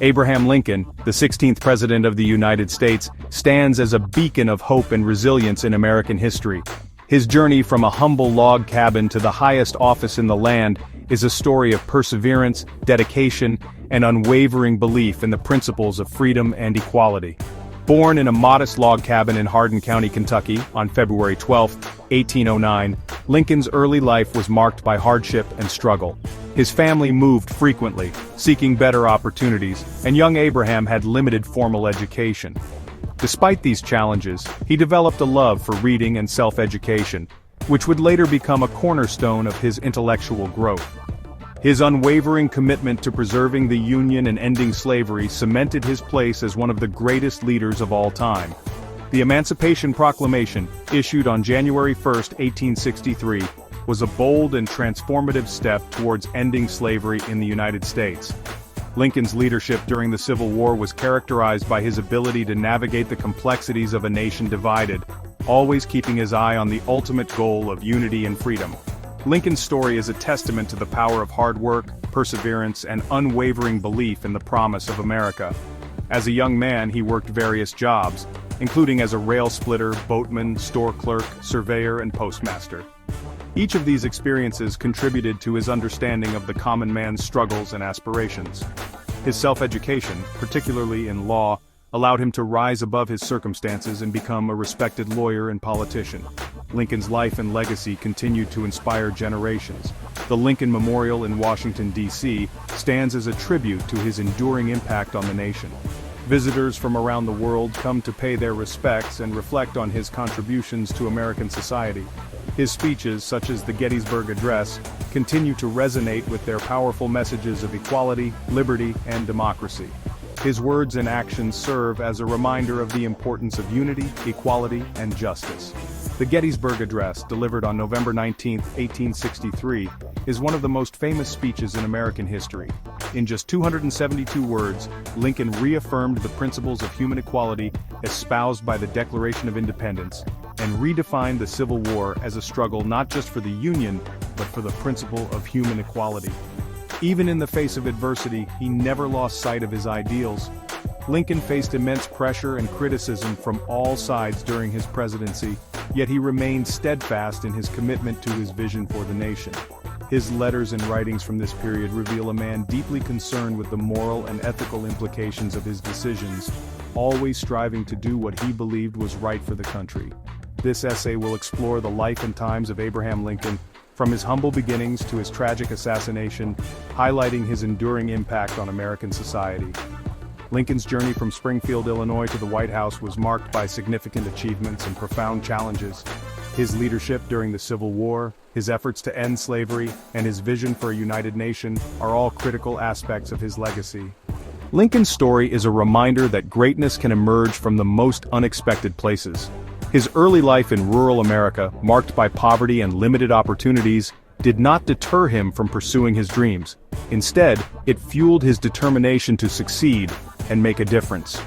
Abraham Lincoln, the 16th President of the United States, stands as a beacon of hope and resilience in American history. His journey from a humble log cabin to the highest office in the land is a story of perseverance, dedication, and unwavering belief in the principles of freedom and equality. Born in a modest log cabin in Hardin County, Kentucky, on February 12, 1809, Lincoln's early life was marked by hardship and struggle. His family moved frequently, seeking better opportunities, and young Abraham had limited formal education. Despite these challenges, he developed a love for reading and self-education, which would later become a cornerstone of his intellectual growth. His unwavering commitment to preserving the Union and ending slavery cemented his place as one of the greatest leaders of all time. The Emancipation Proclamation, issued on January 1, 1863, was a bold and transformative step towards ending slavery in the United States. Lincoln's leadership during the Civil War was characterized by his ability to navigate the complexities of a nation divided, always keeping his eye on the ultimate goal of unity and freedom. Lincoln's story is a testament to the power of hard work, perseverance, and unwavering belief in the promise of America. As a young man, he worked various jobs, including as a rail splitter, boatman, store clerk, surveyor, and postmaster. Each of these experiences contributed to his understanding of the common man's struggles and aspirations. His self-education, particularly in law, allowed him to rise above his circumstances and become a respected lawyer and politician. Lincoln's life and legacy continued to inspire generations. The Lincoln Memorial in Washington, D.C., stands as a tribute to his enduring impact on the nation. Visitors from around the world come to pay their respects and reflect on his contributions to American society. His speeches, such as the Gettysburg Address, continue to resonate with their powerful messages of equality, liberty, and democracy. His words and actions serve as a reminder of the importance of unity, equality, and justice. The Gettysburg Address, delivered on November 19, 1863, is one of the most famous speeches in American history. In just 272 words, Lincoln reaffirmed the principles of human equality espoused by the Declaration of Independence, and redefined the Civil War as a struggle not just for the Union, but for the principle of human equality. Even in the face of adversity, he never lost sight of his ideals. Lincoln faced immense pressure and criticism from all sides during his presidency, yet he remained steadfast in his commitment to his vision for the nation. His letters and writings from this period reveal a man deeply concerned with the moral and ethical implications of his decisions, always striving to do what he believed was right for the country. This essay will explore the life and times of Abraham Lincoln, from his humble beginnings to his tragic assassination, highlighting his enduring impact on American society. Lincoln's journey from Springfield, Illinois to the White House was marked by significant achievements and profound challenges. His leadership during the Civil War, his efforts to end slavery, and his vision for a united nation are all critical aspects of his legacy. Lincoln's story is a reminder that greatness can emerge from the most unexpected places. His early life in rural America, marked by poverty and limited opportunities, did not deter him from pursuing his dreams. Instead, it fueled his determination to succeed and make a difference.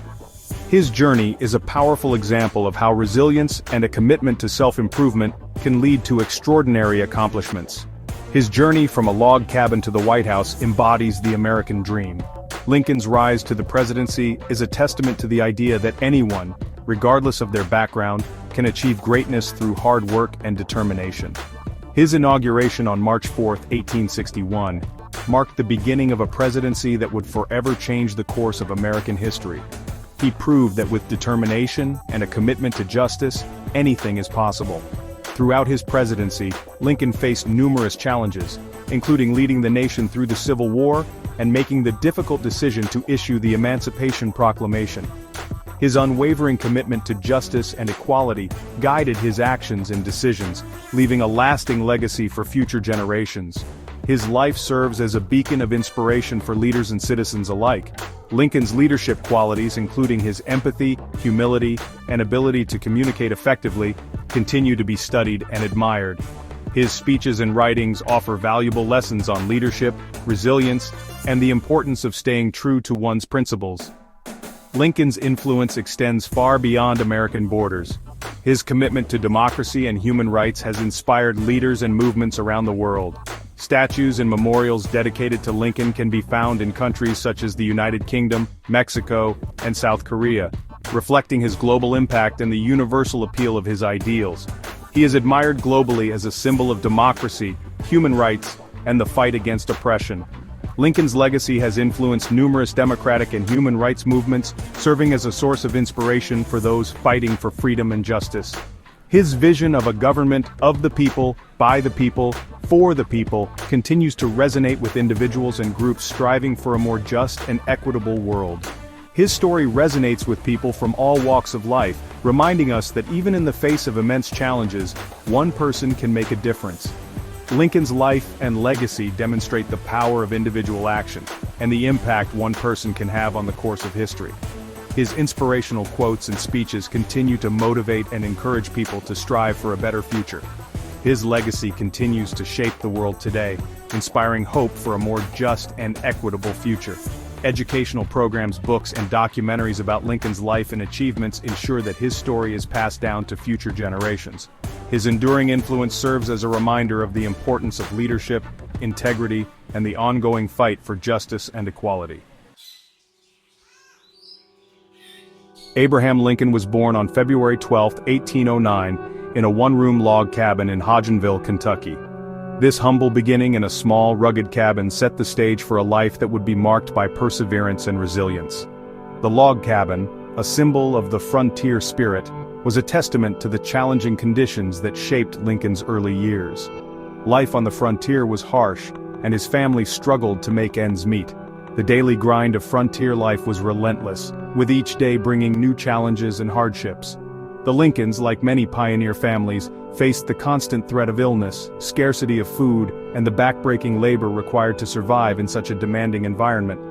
His journey is a powerful example of how resilience and a commitment to self-improvement can lead to extraordinary accomplishments. His journey from a log cabin to the White House embodies the American dream. Lincoln's rise to the presidency is a testament to the idea that anyone, regardless of their background, can achieve greatness through hard work and determination. His inauguration on March 4, 1861, marked the beginning of a presidency that would forever change the course of American history. He proved that with determination and a commitment to justice, anything is possible. Throughout his presidency, Lincoln faced numerous challenges, including leading the nation through the Civil War and making the difficult decision to issue the Emancipation Proclamation. His unwavering commitment to justice and equality guided his actions and decisions, leaving a lasting legacy for future generations. His life serves as a beacon of inspiration for leaders and citizens alike. Lincoln's leadership qualities, including his empathy, humility, and ability to communicate effectively, continue to be studied and admired. His speeches and writings offer valuable lessons on leadership, resilience, and the importance of staying true to one's principles. Lincoln's influence extends far beyond American borders. His commitment to democracy and human rights has inspired leaders and movements around the world. Statues and memorials dedicated to Lincoln can be found in countries such as the United Kingdom, Mexico, and South Korea, reflecting his global impact and the universal appeal of his ideals. He is admired globally as a symbol of democracy, human rights, and the fight against oppression. Lincoln's legacy has influenced numerous democratic and human rights movements, serving as a source of inspiration for those fighting for freedom and justice. His vision of a government of the people, by the people, for the people, continues to resonate with individuals and groups striving for a more just and equitable world. His story resonates with people from all walks of life, reminding us that even in the face of immense challenges, one person can make a difference. Lincoln's life and legacy demonstrate the power of individual action, and the impact one person can have on the course of history. His inspirational quotes and speeches continue to motivate and encourage people to strive for a better future. His legacy continues to shape the world today, inspiring hope for a more just and equitable future. Educational programs, books, and documentaries about Lincoln's life and achievements ensure that his story is passed down to future generations. His enduring influence serves as a reminder of the importance of leadership, integrity, and the ongoing fight for justice and equality. Abraham Lincoln was born on February 12, 1809, in a one-room log cabin in Hodgenville, Kentucky. This humble beginning in a small, rugged cabin set the stage for a life that would be marked by perseverance and resilience. The log cabin, a symbol of the frontier spirit, was a testament to the challenging conditions that shaped Lincoln's early years. Life on the frontier was harsh, and his family struggled to make ends meet. The daily grind of frontier life was relentless, with each day bringing new challenges and hardships. The Lincolns, like many pioneer families, faced the constant threat of illness, scarcity of food, and the backbreaking labor required to survive in such a demanding environment.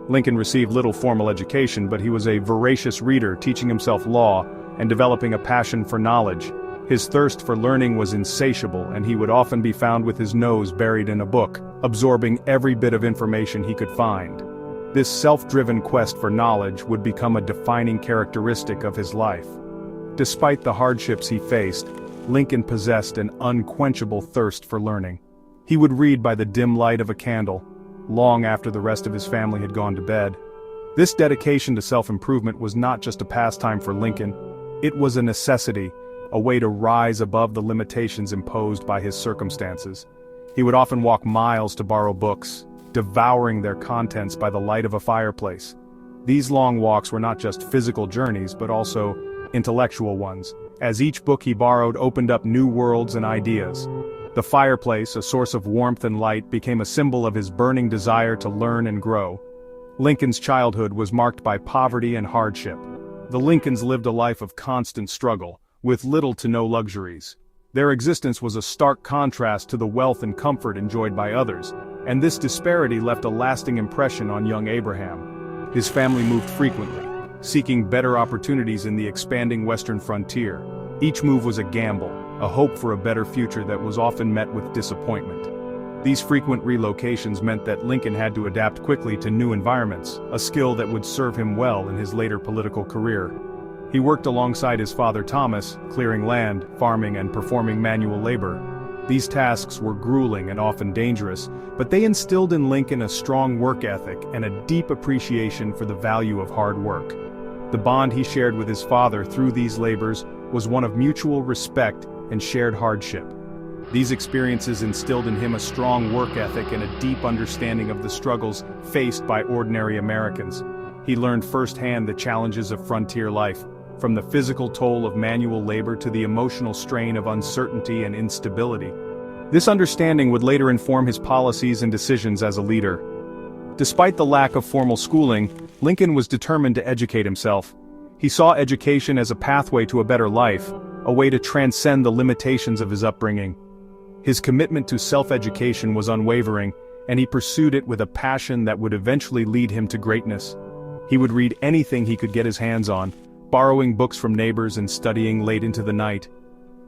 Lincoln received little formal education, but he was a voracious reader, teaching himself law and developing a passion for knowledge. His thirst for learning was insatiable, and he would often be found with his nose buried in a book, absorbing every bit of information he could find. This self-driven quest for knowledge would become a defining characteristic of his life. Despite the hardships he faced, Lincoln possessed an unquenchable thirst for learning. He would read by the dim light of a candle, long after the rest of his family had gone to bed. This dedication to self-improvement was not just a pastime for Lincoln, it was a necessity, a way to rise above the limitations imposed by his circumstances. He would often walk miles to borrow books, devouring their contents by the light of a fireplace. These long walks were not just physical journeys, but also intellectual ones, as each book he borrowed opened up new worlds and ideas. The fireplace, a source of warmth and light, became a symbol of his burning desire to learn and grow. Lincoln's childhood was marked by poverty and hardship. The Lincolns lived a life of constant struggle, with little to no luxuries. Their existence was a stark contrast to the wealth and comfort enjoyed by others, and this disparity left a lasting impression on young Abraham. His family moved frequently, seeking better opportunities in the expanding western frontier. Each move was a gamble, a hope for a better future that was often met with disappointment. These frequent relocations meant that Lincoln had to adapt quickly to new environments, a skill that would serve him well in his later political career. He worked alongside his father Thomas, clearing land, farming, and performing manual labor. These tasks were grueling and often dangerous, but they instilled in Lincoln a strong work ethic and a deep appreciation for the value of hard work. The bond he shared with his father through these labors was one of mutual respect and shared hardship. These experiences instilled in him a strong work ethic and a deep understanding of the struggles faced by ordinary Americans. He learned firsthand the challenges of frontier life, from the physical toll of manual labor to the emotional strain of uncertainty and instability. This understanding would later inform his policies and decisions as a leader. Despite the lack of formal schooling, Lincoln was determined to educate himself. He saw education as a pathway to a better life, a way to transcend the limitations of his upbringing. His commitment to self-education was unwavering, and he pursued it with a passion that would eventually lead him to greatness. He would read anything he could get his hands on, borrowing books from neighbors and studying late into the night.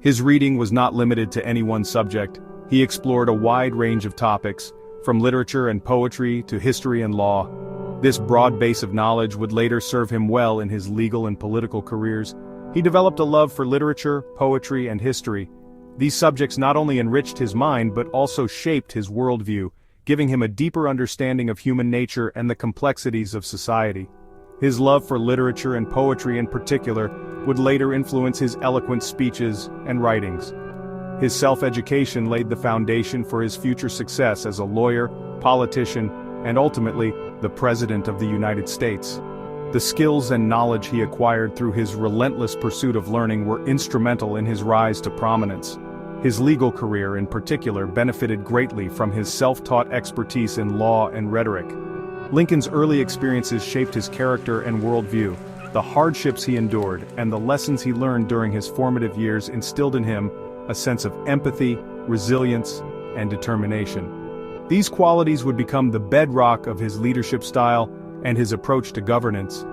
His reading was not limited to any one subject. He explored a wide range of topics, from literature and poetry to history and law. This broad base of knowledge would later serve him well in his legal and political careers. He developed a love for literature, poetry, and history. These subjects not only enriched his mind but also shaped his worldview, giving him a deeper understanding of human nature and the complexities of society. His love for literature and poetry in particular would later influence his eloquent speeches and writings. His self-education laid the foundation for his future success as a lawyer, politician, and ultimately, the President of the United States. The skills and knowledge he acquired through his relentless pursuit of learning were instrumental in his rise to prominence. His legal career in particular benefited greatly from his self-taught expertise in law and rhetoric. Lincoln's early experiences shaped his character and worldview. The hardships he endured and the lessons he learned during his formative years instilled in him a sense of empathy, resilience, and determination. These qualities would become the bedrock of his leadership style and his approach to governance.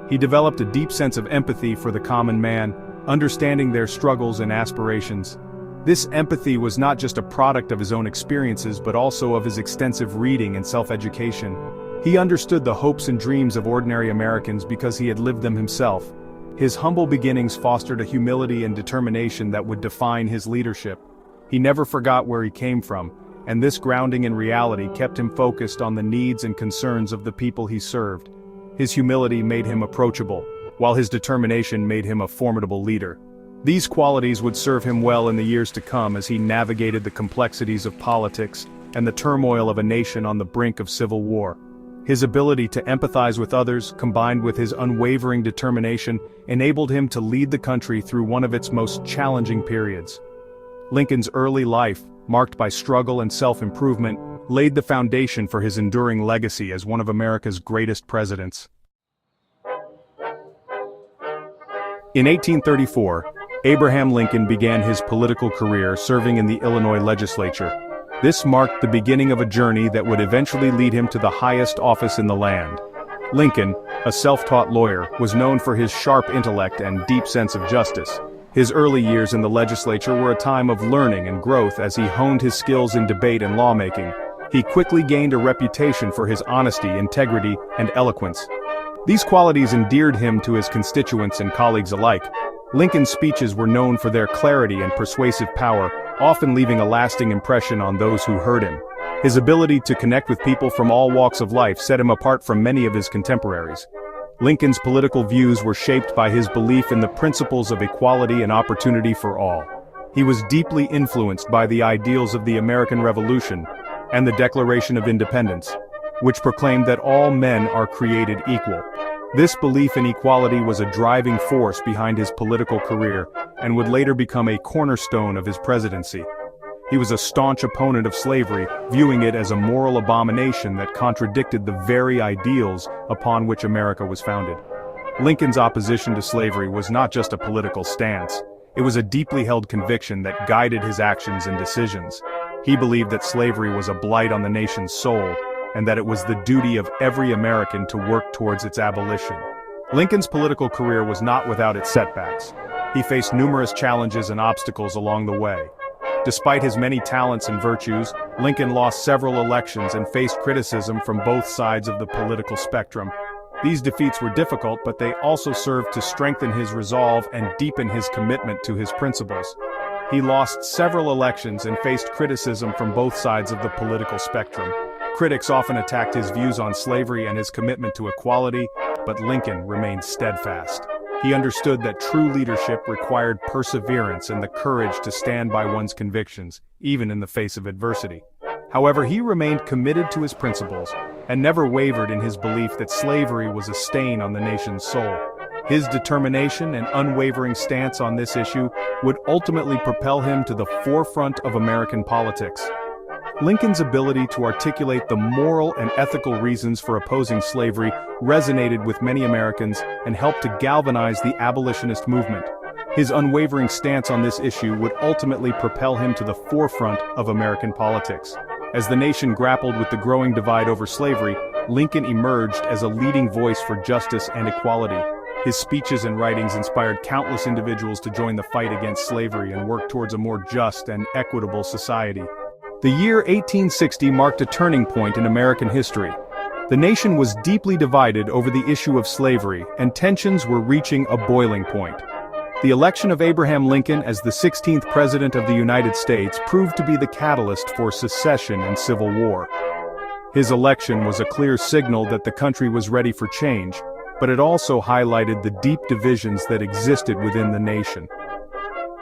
He developed a deep sense of empathy for the common man, understanding their struggles and aspirations. This empathy was not just a product of his own experiences but also of his extensive reading and self-education. He understood the hopes and dreams of ordinary Americans because he had lived them himself. His humble beginnings fostered a humility and determination that would define his leadership. He never forgot where he came from, and this grounding in reality kept him focused on the needs and concerns of the people he served. His humility made him approachable, while his determination made him a formidable leader. These qualities would serve him well in the years to come as he navigated the complexities of politics and the turmoil of a nation on the brink of civil war. His ability to empathize with others, combined with his unwavering determination, enabled him to lead the country through one of its most challenging periods. Lincoln's early life, marked by struggle and self-improvement, laid the foundation for his enduring legacy as one of America's greatest presidents. In 1834, Abraham Lincoln began his political career serving in the Illinois legislature. This marked the beginning of a journey that would eventually lead him to the highest office in the land. Lincoln, a self-taught lawyer, was known for his sharp intellect and deep sense of justice. His early years in the legislature were a time of learning and growth as he honed his skills in debate and lawmaking. He quickly gained a reputation for his honesty, integrity, and eloquence. These qualities endeared him to his constituents and colleagues alike. Lincoln's speeches were known for their clarity and persuasive power, often leaving a lasting impression on those who heard him. His ability to connect with people from all walks of life set him apart from many of his contemporaries. Lincoln's political views were shaped by his belief in the principles of equality and opportunity for all. He was deeply influenced by the ideals of the American Revolution and the Declaration of Independence, which proclaimed that all men are created equal. This belief in equality was a driving force behind his political career and would later become a cornerstone of his presidency. He was a staunch opponent of slavery, viewing it as a moral abomination that contradicted the very ideals upon which America was founded. Lincoln's opposition to slavery was not just a political stance, it was a deeply held conviction that guided his actions and decisions. He believed that slavery was a blight on the nation's soul, and that it was the duty of every American to work towards its abolition. Lincoln's political career was not without its setbacks. He faced numerous challenges and obstacles along the way. Despite his many talents and virtues, Lincoln lost several elections and faced criticism from both sides of the political spectrum. These defeats were difficult, but they also served to strengthen his resolve and deepen his commitment to his principles. He lost several elections and faced criticism from both sides of the political spectrum. Critics often attacked his views on slavery and his commitment to equality, but Lincoln remained steadfast. He understood that true leadership required perseverance and the courage to stand by one's convictions, even in the face of adversity. However, he remained committed to his principles and never wavered in his belief that slavery was a stain on the nation's soul. His determination and unwavering stance on this issue would ultimately propel him to the forefront of American politics. Lincoln's ability to articulate the moral and ethical reasons for opposing slavery resonated with many Americans and helped to galvanize the abolitionist movement. His unwavering stance on this issue would ultimately propel him to the forefront of American politics. As the nation grappled with the growing divide over slavery, Lincoln emerged as a leading voice for justice and equality. His speeches and writings inspired countless individuals to join the fight against slavery and work towards a more just and equitable society. The year 1860 marked a turning point in American history. The nation was deeply divided over the issue of slavery, and tensions were reaching a boiling point. The election of Abraham Lincoln as the 16th President of the United States proved to be the catalyst for secession and civil war. His election was a clear signal that the country was ready for change, but it also highlighted the deep divisions that existed within the nation.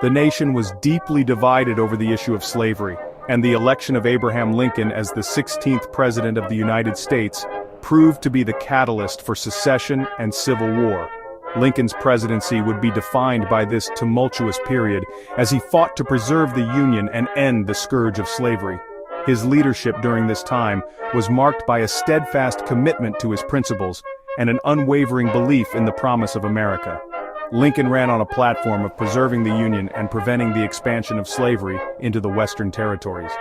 The nation was deeply divided over the issue of slavery, and the election of Abraham Lincoln as the 16th President of the United States proved to be the catalyst for secession and civil war. Lincoln's presidency would be defined by this tumultuous period as he fought to preserve the Union and end the scourge of slavery. His leadership during this time was marked by a steadfast commitment to his principles and an unwavering belief in the promise of America. Lincoln ran on a platform of preserving the Union and preventing the expansion of slavery into the Western territories.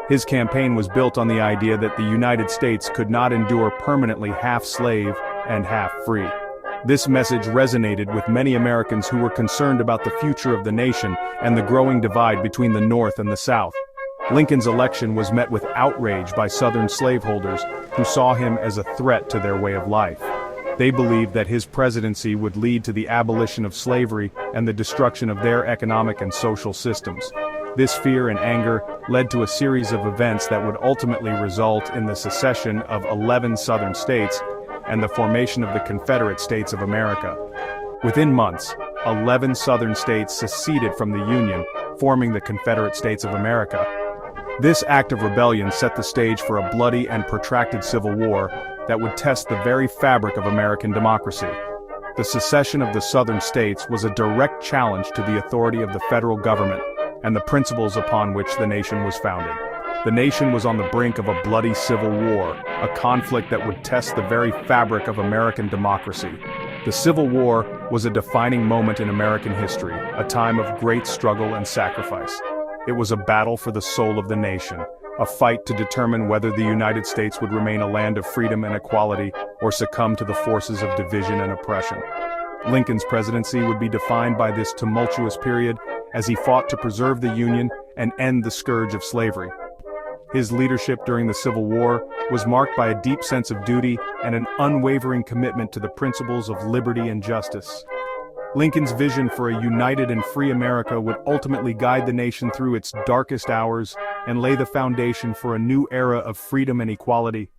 His campaign was built on the idea that the United States could not endure permanently half slave and half free. This message resonated with many Americans who were concerned about the future of the nation and the growing divide between the North and the South. Lincoln's election was met with outrage by Southern slaveholders who saw him as a threat to their way of life. They believed that his presidency would lead to the abolition of slavery and the destruction of their economic and social systems. This fear and anger led to a series of events that would ultimately result in the secession of 11 Southern states and the formation of the Confederate States of America. Within months, 11 Southern states seceded from the Union, forming the Confederate States of America. This act of rebellion set the stage for a bloody and protracted civil war that would test the very fabric of American democracy. The secession of the Southern states was a direct challenge to the authority of the federal government and the principles upon which the nation was founded. The nation was on the brink of a bloody civil war, a conflict that would test the very fabric of American democracy. The Civil War was a defining moment in American history, a time of great struggle and sacrifice. It was a battle for the soul of the nation, a fight to determine whether the United States would remain a land of freedom and equality or succumb to the forces of division and oppression. Lincoln's presidency would be defined by this tumultuous period as he fought to preserve the Union and end the scourge of slavery. His leadership during the Civil War was marked by a deep sense of duty and an unwavering commitment to the principles of liberty and justice. Lincoln's vision for a united and free America would ultimately guide the nation through its darkest hours and lay the foundation for a new era of freedom and equality.